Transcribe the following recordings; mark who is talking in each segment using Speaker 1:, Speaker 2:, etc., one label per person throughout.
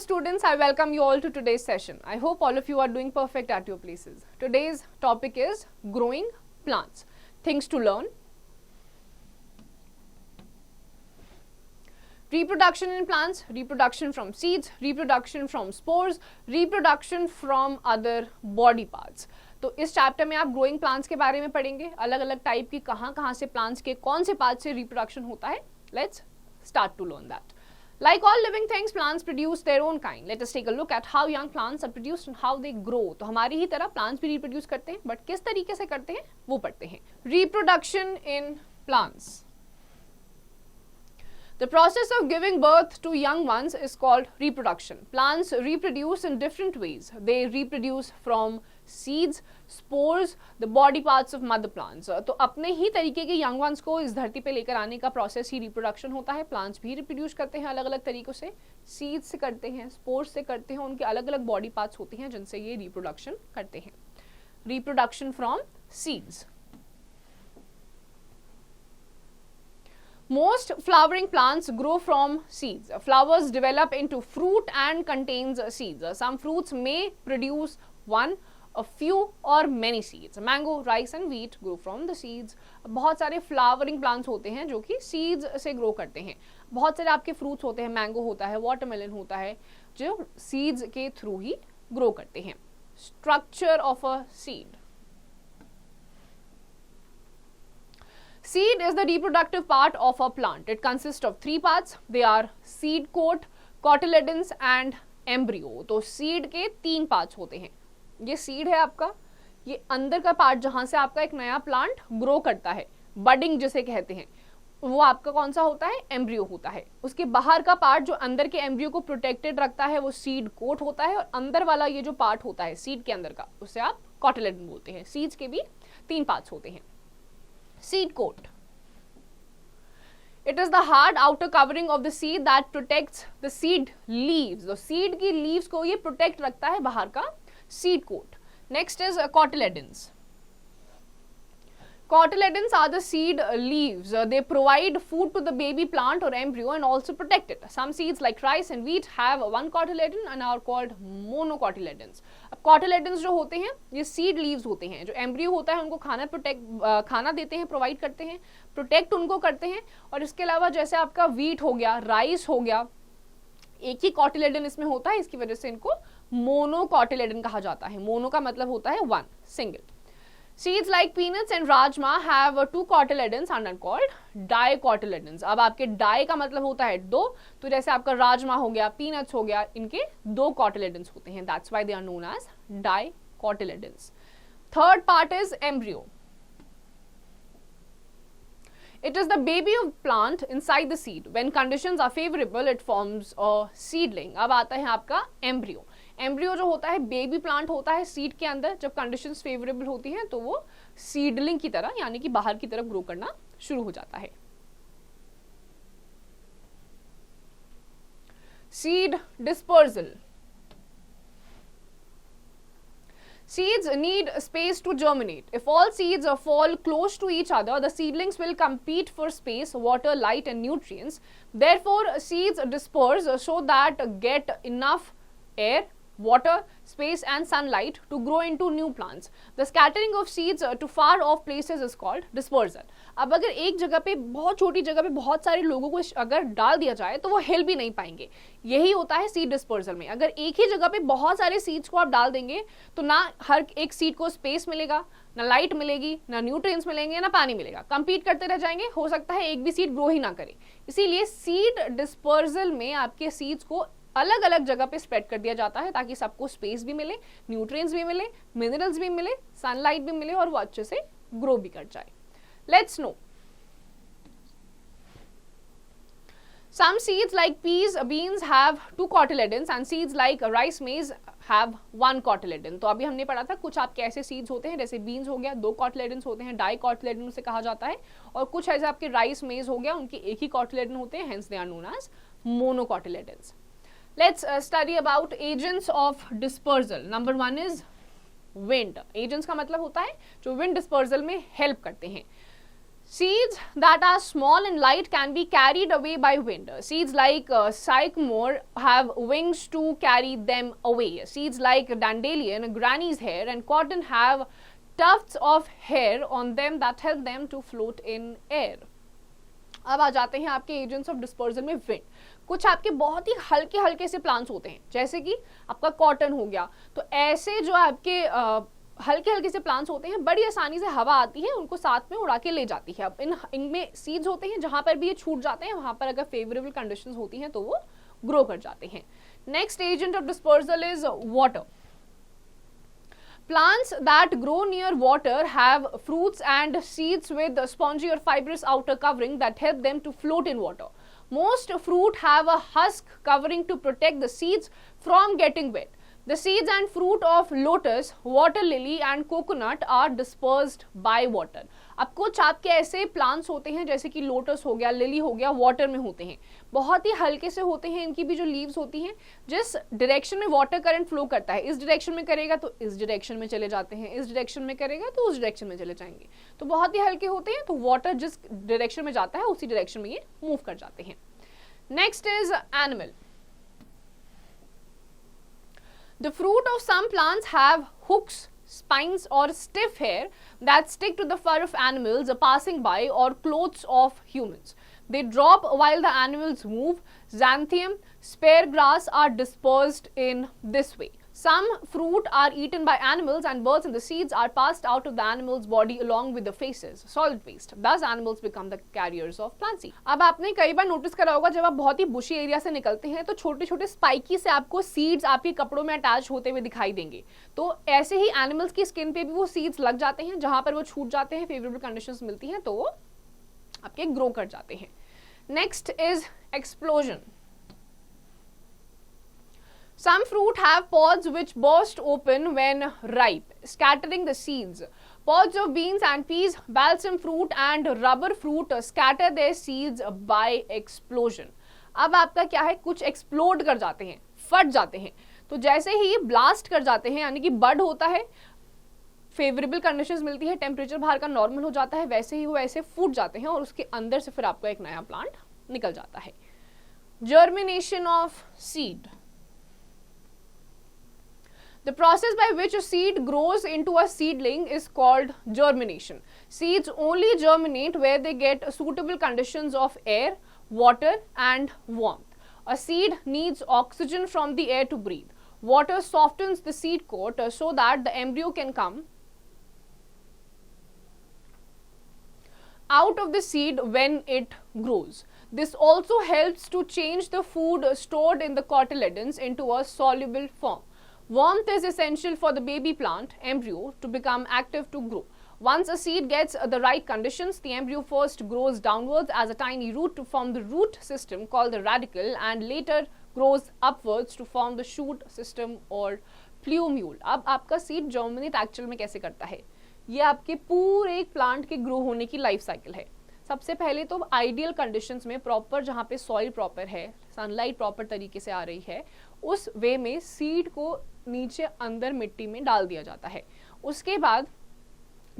Speaker 1: students, I welcome you all to today's session. I hope all of you are doing perfect at your places. Today's topic is growing plants. Things to learn. Reproduction in plants, reproduction from seeds, reproduction from spores, reproduction from other body parts. तो इस chapter में आप growing plants के बारे में पढ़ेंगे, अलग अलग टाइप की कहाँ से प्लांट्स के कौन से पार्ट से रिप्रोडक्शन होता है. Let's start to learn that. Like all living things, plants produce their own kind. Let us take a look at how young plants are produced and how they grow. तो हमारी ही तरह plants भी reproduce करते हैं, but किस तरीके से करते हैं वो पढ़ते हैं. Reproduction in plants. The process of giving birth to young ones is called reproduction. Plants reproduce in different ways. They reproduce from seeds, spores, the body parts of mother plants. तो अपने ही तरीके के young ones को इस धरती पे लेकर आने का process ही reproduction होता है. Plants भी reproduce करते हैं अलग अलग तरीकों से. Seeds से करते हैं, spores से करते हैं, उनके अलग अलग body parts होते हैं जिनसे ये reproduction करते हैं. Reproduction from seeds. Most flowering plants grow from seeds. Flowers develop into fruit and contains seeds. Some fruits may produce one, a few or many seeds. Mango, rice and wheat grow from the seeds. बहुत सारे flowering plants होते हैं जो कि seeds से grow करते हैं. बहुत सारे आपके fruits होते हैं, mango होता है, watermelon होता है, जो seeds के through ही grow करते हैं. Structure of a seed. Seed is the reproductive part of a plant. It consists of three parts. They are seed coat, cotyledons and embryo. तो seed के तीन parts होते हैं. ये seed है आपका, ये अंदर का part जहाँ से आपका एक नया plant grow करता है, budding जिसे कहते हैं, वो आपका कौन सा होता है? embryo होता है. उसके बाहर का part जो अंदर के embryo को protected रखता है वो seed coat होता है, और अंदर वाला ये जो part होता है seed के अंदर का, उसे आप cotyledon बोलते हैं. seeds के भी तीन parts होते हैं. Seed coat. It is the hard outer covering of the seed that protects the seed leaves. तो seed की leaves को ये protect रखता है बाहर का seed coat. Next is cotyledons. Cotyledons are the seed leaves. They provide food to the baby plant or embryo and also protect it. Some seeds like rice and wheat have one cotyledon and are called monocotyledons. अब cotyledons जो होते हैं ये seed leaves होते हैं, जो embryo होता है उनको खाना देते हैं, provide करते हैं, protect उनको करते हैं. और इसके अलावा जैसे आपका wheat हो गया, rice हो गया, एक ही cotyledon इसमें होता है, इसकी वजह से इनको monocotyledon कहा जाता है. mono का मतलब होता है one, single. Seeds like peanuts and rajma have two cotyledons and are called dicotyledons. अब आपके di का मतलब होता है दो, तो जैसे आपका राजमा हो गया, peanuts हो गया, इनके दो cotyledons होते हैं. That's why they are known as dicotyledons. Third part is embryo. It is the baby of plant inside the seed. When conditions are favorable, it forms a seedling. अब आता है आपका embryo. एम्ब्रियो जो होता है baby plant होता है seed के अंदर. जब कंडीशंस फेवरेबल होती हैं तो वो सीडलिंग की तरह यानी कि बाहर की तरफ ग्रो करना शुरू हो जाता है. Seed dispersal. Seeds need space to germinate. If all seeds fall close to each other, the seedlings will compete for space, water, light and nutrients. Therefore, seeds disperse so that get enough air, water, space and sunlight to grow into new plants. The scattering of seeds to far off places is called dispersal. अब अगर एक जगह पे बहुत छोटी जगह पे बहुत सारे लोगों को अगर डाल दिया जाए तो वो हिल भी नहीं पाएंगे. यही होता है सीड डिस्पर्सल में. अगर एक ही जगह पे बहुत सारे सीड्स को आप डाल देंगे तो ना हर एक सीड को स्पेस मिलेगा, ना लाइट मिलेगी, ना न्यूट्रिएंट्स मिलेंगे, ना पानी मिलेगा. कंपीट करते रह जाएंगे, हो सकता है एक भी सीड ग्रो ही ना करे. इसीलिए सीड डिस्पर्सल में आपके सीड्स को अलग अलग जगह पे स्प्रेड कर दिया जाता है ताकि सबको स्पेस भी मिले, न्यूट्रिएंट्स भी मिले, मिनरल्स भी मिले, सनलाइट भी मिले और वो अच्छे से ग्रो भी कर जाए. Let's no. Some seeds like peas, beans have two cotyledons and seeds like rice, maize have one cotyledon. तो अभी हमने पढ़ा था कुछ आपके ऐसे seeds होते हैं जैसे beans हो गया, दो cotyledons होते हैं, dicotyledon उसे कहा जाता है, और कुछ ऐसे आपके rice, maize हो गया, उनके एक ही cotyledon होते हैं, hence they are known as monocotyledons. Let's study about agents of dispersal. Number one is wind. Agents का मतलब होता है जो wind dispersal में help करते हैं. Seeds that are small and light can be carried away by wind. Seeds like sycamore have wings to carry them away. Seeds like dandelion, granny's hair and cotton have tufts of hair on them that help them to float in air. अब आ जाते हैं आपके agents of dispersal में wind. कुछ आपके बहुत ही हल्के हल्के से प्लांट्स होते हैं, जैसे कि आपका कॉटन हो गया. तो ऐसे जो आपके हल्के हल्के से प्लांट्स होते हैं, बड़ी आसानी से हवा आती है, उनको साथ में उड़ा के ले जाती है. अब इनमें सीड्स होते हैं, जहां पर भी ये छूट जाते हैं वहां पर अगर फेवरेबल कंडीशंस होती हैं तो वो ग्रो कर जाते हैं. Next agent of dispersal is water. Plants that grow near water have fruits and seeds with spongy or fibrous outer covering that help them to float in water. Most fruit have a husk covering to protect the seeds from getting wet. The seeds and fruit of lotus, water lily and coconut are dispersed by water. अब कुछ आपके ऐसे plants होते हैं जैसे कि lotus हो गया, लिली हो गया, वाटर में होते हैं, बहुत ही हल्के से होते हैं. इनकी भी जो लीव्स होती हैं, जिस डायरेक्शन में वाटर करंट फ्लो करता है, इस डायरेक्शन में करेगा तो इस डायरेक्शन में चले जाते हैं, इस डायरेक्शन में करेगा तो उस डायरेक्शन में चले जाएंगे. तो बहुत ही हल्के होते हैं, तो वाटर जिस डायरेक्शन में जाता है उसी डायरेक्शन में ये मूव कर जाते हैं. Next is animal. The fruit of some plants have hooks, spines or stiff hair that stick to the fur of animals passing by or clothes of humans. They drop while the animals move. Xanthium, speargrass are dispersed in this way. Some fruit are eaten by animals and birds and the seeds are passed out of the animal's body along with the faces, solid waste. Thus animals become the carriers of plant seed. अब आपने कई बार notice करा होगा जब आप बहुत ही बुशी area से निकलते हैं तो छोटे छोटे स्पाइकी से आपको सीड्स आपके कपड़ों में अटैच होते हुए दिखाई देंगे. तो ऐसे ही एनिमल्स की स्किन पे भी वो सीड्स लग जाते हैं, जहां पर वो छूट जाते हैं, फेवरेबल कंडीशंस मिलती हैं तो वो आपके ग्रो कर जाते हैं. Next is explosion. Some fruit have pods which burst open when ripe, scattering the seeds. Pods of beans and peas, balsam fruit and rubber fruit scatter their seeds by explosion. अब आपका क्या है, कुछ explode कर जाते हैं, फट जाते हैं. तो जैसे ही ब्लास्ट कर जाते हैं, यानी कि बड होता है, फेवरेबल कंडीशंस मिलती है, टेम्परेचर बाहर का नॉर्मल हो जाता है, वैसे ही वो ऐसे फूट जाते हैं और उसके अंदर से फिर आपका एक नया प्लांट निकल जाता है. Germination of seed. The process by which a seed grows into a seedling is called germination. Seeds only germinate where they get suitable conditions of air, water and warmth. A seed needs oxygen from the air to breathe. Water softens the seed coat so that the embryo can come out of the seed when it grows. This also helps to change the food stored in the cotyledons into a soluble form. Warmth is essential for the baby plant embryo to become active to grow. Once a seed gets the right conditions, the embryo first grows downwards as a tiny root to form the root system called the radicle and later grows upwards to form the shoot system or plumule. अब आपका seed germinate actual में कैसे करता है, ये आपके पूरे एक प्लांट के ग्रो होने की लाइफ साइकिल है. सबसे पहले तो आइडियल कंडीशंस में प्रॉपर, जहाँ पे सॉइल प्रॉपर है, सनलाइट प्रॉपर तरीके से आ रही है, उस वे में सीड को नीचे अंदर मिट्टी में डाल दिया जाता है. उसके बाद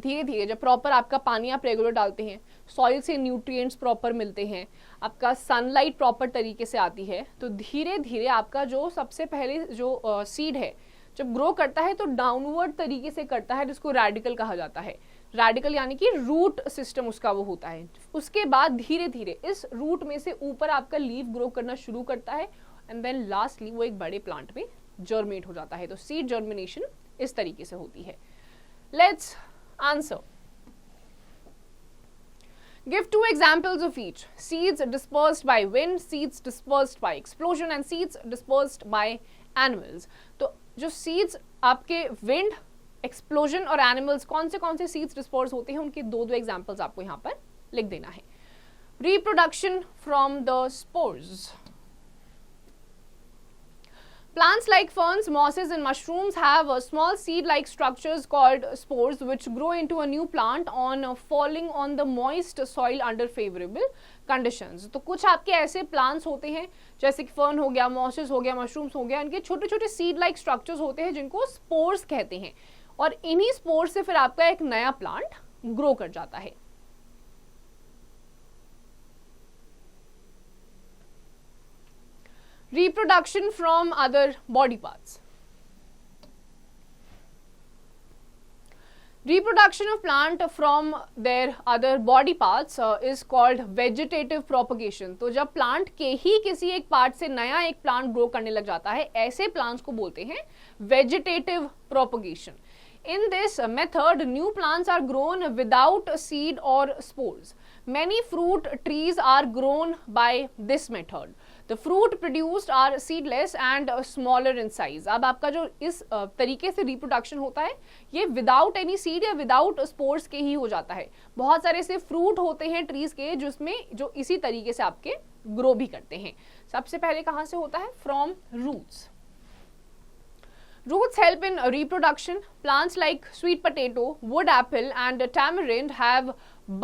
Speaker 1: धीरे धीरे जब प्रॉपर आपका पानी आप रेगुलर डालते हैं, सॉइल से न्यूट्रिएंट्स प्रॉपर मिलते हैं, आपका सनलाइट प्रॉपर तरीके से आती है, तो धीरे धीरे आपका जो सबसे पहले जो सीड है जब ग्रो करता है तो डाउनवर्ड तरीके से करता है, जिसको रेडिकल कहा जाता है. रेडिकल यानी कि रूट सिस्टम उसका वो होता है. उसके बाद धीरे धीरे इस रूट में से ऊपर आपका लीफ ग्रो करना शुरू करता है एंड देन लास्टली वो एक बड़े प्लांट में जर्मिनेट हो जाता है. तो सीड जर्मिनेशन इस तरीके से होती है. Let's answer. Give two examples of each. Seeds dispersed by wind, seeds dispersed by explosion and seeds dispersed by animals. तो जो seeds आपके wind, explosion और animals कौन से seeds disperse होते हैं, उनके दो examples आपको यहाँ पर लिख देना है. Reproduction from the spores. Plants like ferns, mosses and mushrooms have small seed-like structures called spores which grow into a new plant on falling on the moist soil under favorable conditions. तो कुछ आपके ऐसे plants होते हैं जैसे कि fern हो गया, mosses हो गया, mushrooms हो गया, इनके छोटे छोटे seed-like structures होते हैं जिनको spores कहते हैं और इन्हीं spores से फिर आपका एक नया plant grow कर जाता है. Reproduction from other body parts. Reproduction of plant from their other body parts is called vegetative propagation. तो जब प्लांट के ही किसी एक पार्ट से नया एक प्लांट ग्रो करने लग जाता है, ऐसे प्लांट्स को बोलते हैं vegetative propagation. In this method, new plants are grown without seed or spores. Many fruit trees are grown by this method. The fruit produced are seedless and smaller in size. अब आपका जो इस तरीके से reproduction होता है, ये without any seed या विदाउट स्पोर्स के ही हो जाता है. बहुत सारे ऐसे फ्रूट होते हैं ट्रीज के जिसमें जो इसी तरीके से आपके ग्रो भी करते हैं. सबसे पहले कहाँ से होता है? From roots. Roots help in reproduction. Plants like sweet potato, wood apple and tamarind have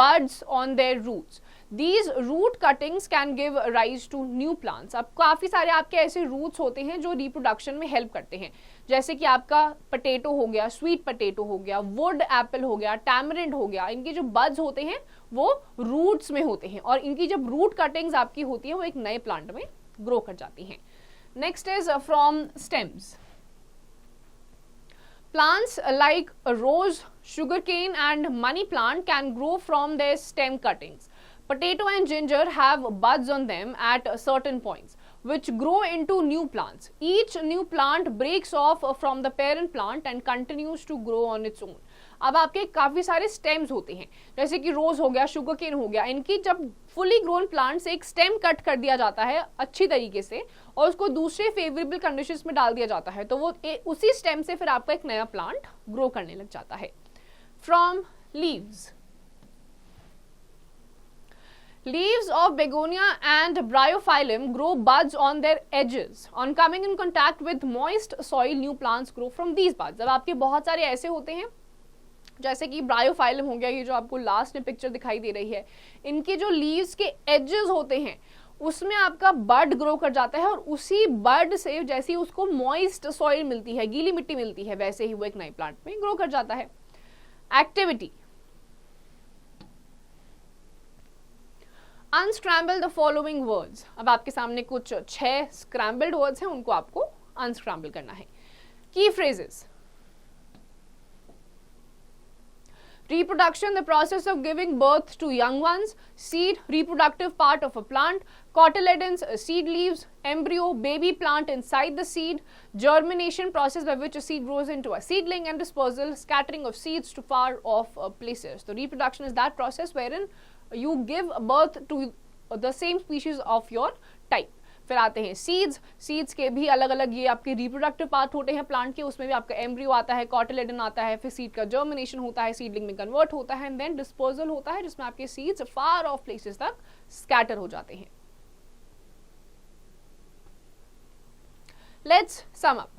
Speaker 1: buds on their roots. These root cuttings can give rise to new plants. अब काफ़ी सारे आपके ऐसे roots होते हैं जो reproduction में help करते हैं, जैसे कि आपका potato हो गया, sweet potato हो गया, wood apple हो गया, tamarind हो गया. इनके जो buds होते हैं वो roots में होते हैं और इनकी जब root cuttings आपकी होती है वो एक नए plant में grow कर जाती हैं. Next is from stems. Plants like rose, sugarcane and money plant can grow from their stem cuttings. Potato and ginger have buds on them at certain points, which grow into new plants. Each new plant breaks off from the parent plant and continues to grow on its own. अब आपके काफ़ी सारे stems होते हैं, जैसे कि रोज हो गया, शुगर केन हो गया. इनकी जब फुली ग्रोन प्लांट से एक स्टेम कट कर दिया जाता है अच्छी तरीके से और उसको दूसरे फेवरेबल कंडीशंस में डाल दिया जाता है, तो वो उसी स्टेम से फिर आपका एक नया प्लांट ग्रो करने लग जाता है. From leaves. Leaves of begonia and bryophyllum grow buds on their edges. On coming in contact with moist soil, new plants grow from these buds. अब आपके बहुत सारे ऐसे होते हैं जैसे कि ब्रायोफाइलम हो गया, ये जो आपको लास्ट में पिक्चर दिखाई दे रही है, इनके जो लीव्स के एजेस होते हैं उसमें आपका बड ग्रो कर जाता है और उसी बड से जैसे ही उसको मॉइस्ट सॉइल मिलती है, गीली मिट्टी मिलती है, वैसे ही वो एक नए प्लांट में ग्रो कर जाता है. Activity. Unscramble the following words. अब आपके सामने कुछ 6 स्क्रैम्बल्ड वर्ड्स हैं, उनको आपको अनस्क्रैम्बल करना है. की phrases. Reproduction, the process of giving birth to young ones. Seed, reproductive part of a plant. Cotyledons, seed leaves. Embryo, baby plant inside the seed. Germination, process by which a seed grows into a seedling. And dispersal, scattering of seeds to far off places. So reproduction is that process wherein you give birth to the same species of your type. फिर आते हैं seeds. Seeds के भी अलग अलग ये आपके reproductive part होते हैं प्लांट के, उसमें भी आपका एम्ब्रियो आता है, कॉटिलेडन आता है, फिर सीड का जर्मिनेशन होता है, सीडलिंग में कन्वर्ट होता है, एंड देन डिस्पोजल होता है जिसमें आपके सीड्स फार ऑफ प्लेसेस तक स्कैटर हो जाते हैं. Let's sum up.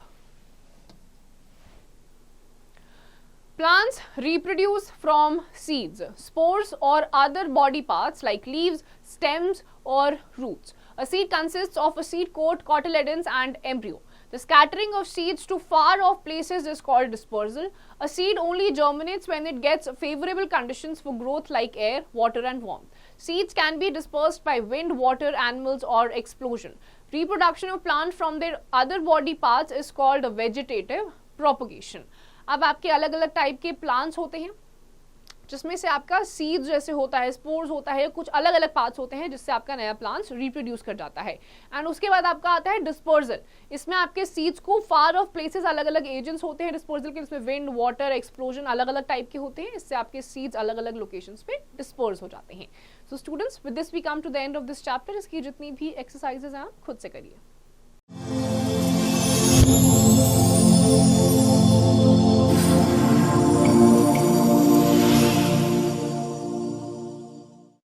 Speaker 1: Plants reproduce from seeds, spores or other body parts like leaves, stems or roots. A seed consists of a seed coat, cotyledons and embryo. The scattering of seeds to far off places is called dispersal. A seed only germinates when it gets favorable conditions for growth like air, water and warmth. Seeds can be dispersed by wind, water, animals or explosion. Reproduction of plants from their other body parts is called vegetative propagation. अब आपके अलग अलग type के plants होते हैं जिसमें से आपका सीड जैसे होता है, स्पोर्स होता है, कुछ अलग अलग पार्ट्स होते हैं जिससे आपका नया प्लांट्स रिप्रोड्यूस कर जाता है. एंड उसके बाद आपका आता है डिस्पर्जल. इसमें आपके सीड्स को फार ऑफ प्लेसेस अलग अलग एजेंट्स होते हैं डिस्पर्जल के, जिसमें विंड, वाटर, एक्सप्लोजन अलग अलग टाइप के होते हैं. इससे आपके सीड्स अलग अलग लोकेशंस पे डिस्पर्स हो जाते हैं. So students, with this we come to the end of this chapter. इसकी जितनी भी एक्सरसाइजेज हैं आप खुद से करिए.